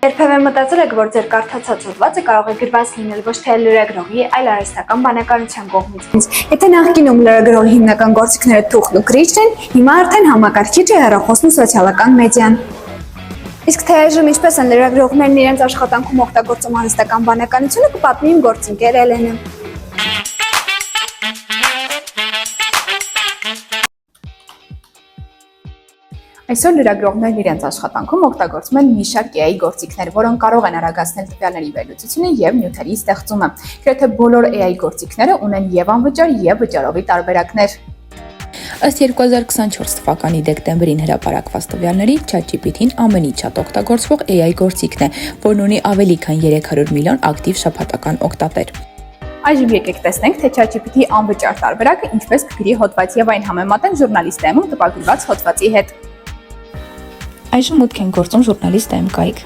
Երբևէ մտածել եք, որ ձեր կարդացած հոդվածը կարող է գրված լինել ոչ թե լրագրողի, այլ արհեստական բանականության կողմից։ Եթե նախկինում լրագրողի հիմնական գործիքները թուղթն ու գրիչն են, հիմա արդեն համակարգիչը, հեռախոսն ու սոցիալական մեդիան։ Իսկ թե այժմ ինչպես են լրագրողներն իրենց աշխատանքում օգտագործում արհեստական բանականությունը, կպատմի իմ գործընկեր Էլենը։ Այսօր լրագրողներն իրենց աշխատանքում օգտագործում են մի շարք AI գործիքներ, որոնք կարող են արագացնել տվյալների վերլուծությունը եւ նյութերի ստեղծումը։ Գրեթե բոլոր AI գործիքները ունեն եւ անվճար եւ վճարովի տարբերակներ։ Ըստ 2024 թվականի դեկտեմբերին հրապարակված տվյալների ChatGPT-ն ամենից շատ օգտագործվող AI գործիքն է, որն ունի ավելի քան 300 միլիոն ակտիվ շաբաթական օգտատեր։ Այժմ եկեք տեսնենք, թե ChatGPT-ի անվճար տարբերակը ինչպես կգրի հոդված եւ այն համեմատեն ժուրնալիստայում տպագրված հոդվածի հետ։ Այժմ մուտք են գործում ժուրնալիստայում կայք։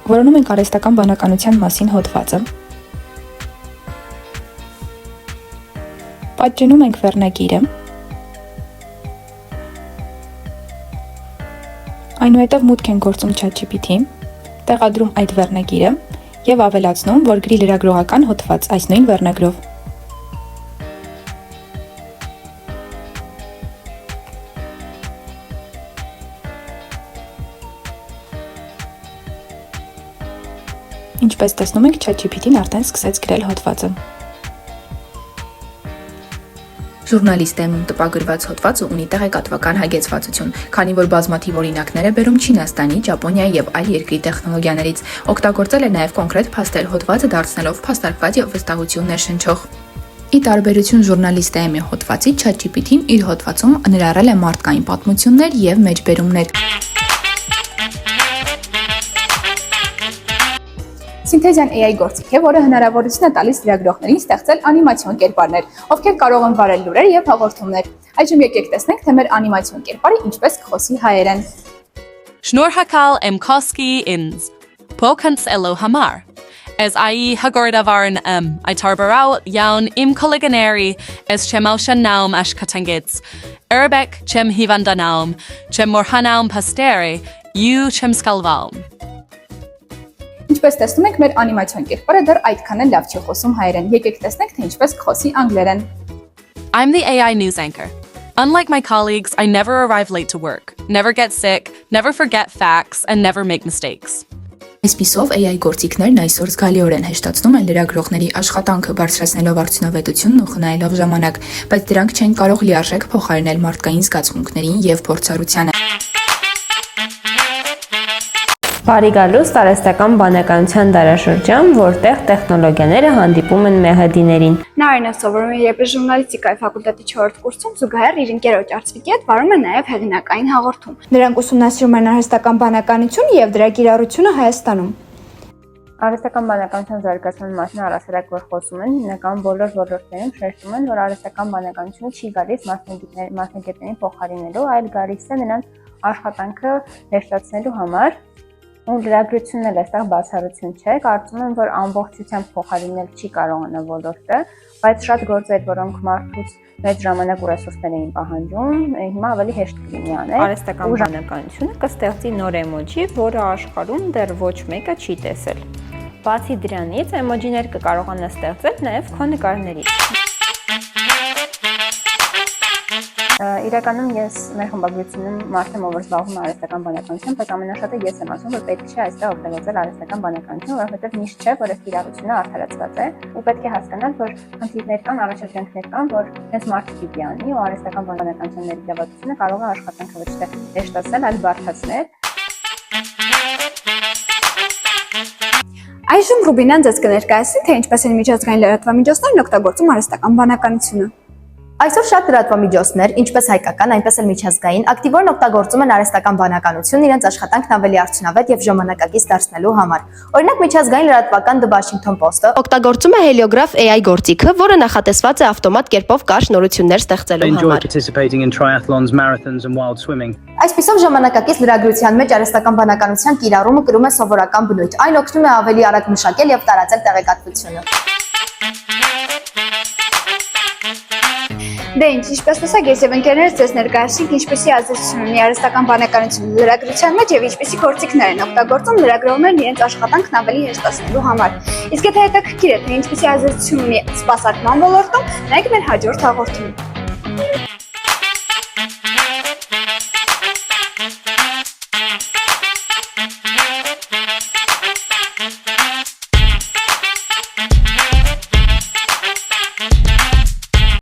Որոնում ենք արհեստական բանականության մասին հոդվածը։ Պատճենում ենք վերնագիրը։ Այնուհետև մուտք են գործում ChatGPT, տեղադրում այդ վերնագիրը եւ ավելացնում, որ գրի լրագրողական հոդված այս նույն վերնագրով։ Ինչպես տեսնում եք, ChatGPT-ն արդեն սկսեց գրել հոդվածը։ Ժուրնալիստայում տպագրված հոդվածը ունի տեղեկատվական հագեցվածություն, քանի որ բազմաթիվ օրինակներ է բերում Չինաստանի, Ճապոնիայի եւ այլ երկրի տեխնոլոգիաներից։ Օգտագործել է նաեւ կոնկրետ փաստեր հոդվածը դարձնելով փաստարկված եւ վստահություն ներշնչող։ Ի տարբերություն ժուրնալիստայում հոդվածի, ChatGPT-ն իր հոդվածում ներառել է մարդկային պատմություններ եւ մեջբերումներ։ Սինթեզիան AI գործիք է, որը հնարավորություն է տալիս լրագրողներին ստեղծել անիմացիոն կերպարներ, ովքեր կարող են վարել լուրեր եւ հաղորդումներ։ Այժմ եկեք տեսնենք, թե մեր անիմացիոն կերպարը ինչպես կխոսի հայերեն։ Շնորհակալ եմ Koski ins. Pokens elo hamar. As ai hagordavarn I tarbarau yaun im colliganeri as chemoshan naum ashkatangits. Erbek chem hivandanaum, chem morhanaum pasteri, you chem skalvaum. Ինչպես տեսնում եք, մեր անիմացիոն կերպարը դեռ այդքան էլ լավ չի խոսում հայերեն։ Եկեք տեսնենք, թե ինչպես կխոսի անգլերեն։ I'm the AI news anchor. Unlike my colleagues, I never arrive late to work, never get sick, never forget facts, and never make mistakes. Այսպիսով AI գործիքներն այսօր զգալիորեն հեշտացնում են լրագրողների աշխատանքը, բարձրացնելով արդյունավետությունն ու խնայելով ժամանակ, բայց դրանք չեն կարող լիարժեք փոխարինել մարդկային զգացմունքներին եւ փորձառությանը։ Բարի գալուստ արհեստական բանականության դարաշրջան, որտեղ տեխնոլոգիաները հանդիպում են մեհադիներին։ Նարինը սովորում է ԵՊ ժուրնալիստիկայի ֆակուլտետի 4-րդ կուրսում, զուգահեռ իր ընկերոջ Արծվիկի հետ վարում է նաև հեղինակային հաղորդում։ Նրանք ուսումնասիրում են արհեստական բանականությունը եւ դրա կիրառությունը Հայաստանում։ Արհեստական բանականության զարգացման մասին առասարակ որ խոսում են, հիմնական բոլոր ոլորտներում շեշտում են, որ արհեստական բանականությունը չի գալիս մասնագետներին փոխարինելու, այլ գալիս է նրանց աշխատանքը հեշտացնելու համար։ Ու լրագրությունն էլ այստեղ բացառություն չէ, կարծում եմ, որ ամբողջությամբ փոխարինել չի կարողանա ոլորտը, բայց շատ գործեր, որոնք մարդուց մեծ ժամանակ ու ռեսուրսներ էին պահանջում, հիմա ավելի հեշտ կլինի անել։ Արհեստական բանականությունը կստեղծի նոր էմոջի, որը աշխարհում դեռ ոչ մեկը չի տեսել։ Բացի դրանից, էմոջիներ կկարողանա ստեղծել նաև քո նկարներից։ Իրականում ես մեր խմբագրությունում մարդ եմ, ով զբաղվում է արհեստական բանականությամբ, բայց ամենաշատը ես եմ ասում, որ պետք չէ այստեղ օգտագործել արհեստական բանականություն, որովհետև միշտ չէ, որ այս իրավությունը արդարացված է, ու պետք է հասկանալ, որ խնդիրներ կան, առաջադրանքներ կան, որ հենց մարդը պիտի անի, ու արհեստական բանականության ներգրավվածությունը կարող է աշխատանքը ոչ թե հեշտացնել, այլ բարդացնել։ Այժմ Ռուբինան ձեզ կներկայացնի, թե ինչպես են միջազգային լրատվամիջոցներն օգտագործում արհեստական բանականությունը։ Այսօր շատ լրատվամիջոցներ, ինչպես հայկական, այնպես էլ միջազգային, ակտիվորեն օգտագործում են արհեստական բանականությունն իրենց աշխատանքն ավելի արդյունավետ եւ ժամանակակից դարձնելու համար։ Օրինակ, միջազգային լրատվական The Washington Post-ը օգտագործում է Heliograph AI գործիքը, որը նախատեսված է ավտոմատ կերպով կարճ նորություններ ստեղծելու համար։ Այսպիսով ժամանակակից լրագրության մեջ արհեստական բանականության կիրառումը կրում է սովորական բնույթ։ Այն օգնում է ավելի արագ մշակել եւ տարածել տեղեկատվությունը։ Դե ինչ, ինչպես տեսակ, ես եւ ընկերներս ձեզ ներկայացրինք ինչպեսի ազդեցություն ունի արհեստական բանականությունը լրագրության մեջ եւ ինչպեսի գործիքներ են օգտագործում լրագրողներն իրենց աշխատանքն ավելի հեշտացնելու համար։ Իսկ եթե հետաքրքիր է թե ինչպեսի ազդեցություն ունի սպասարկման ոլորտում, նայեք մեր հաջորդ հաղորդումը։